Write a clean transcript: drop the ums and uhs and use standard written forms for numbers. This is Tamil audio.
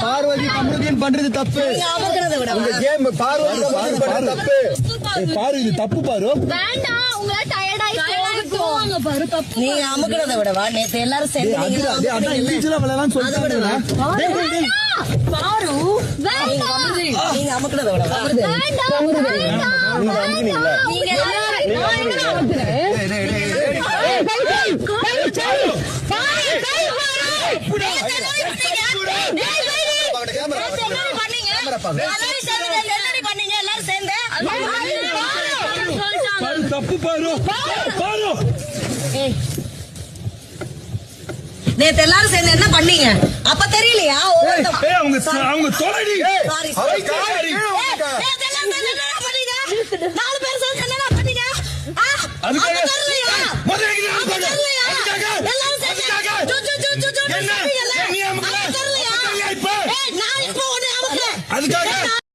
பார்வதி கம்முதின் பண்றது தப்பு. பாரு இது தப்பு பாரு. நீங்க அமுக்கிறத விடவா நேத்து எல்லாரும் சேர்ந்து நீங்க அமுக்கிறத விடவா தப்பு பாரு. நேத்து எல்லாரும் சேர்ந்து என்ன பண்ணீங்க அப்ப தெரியலையா? அவங்க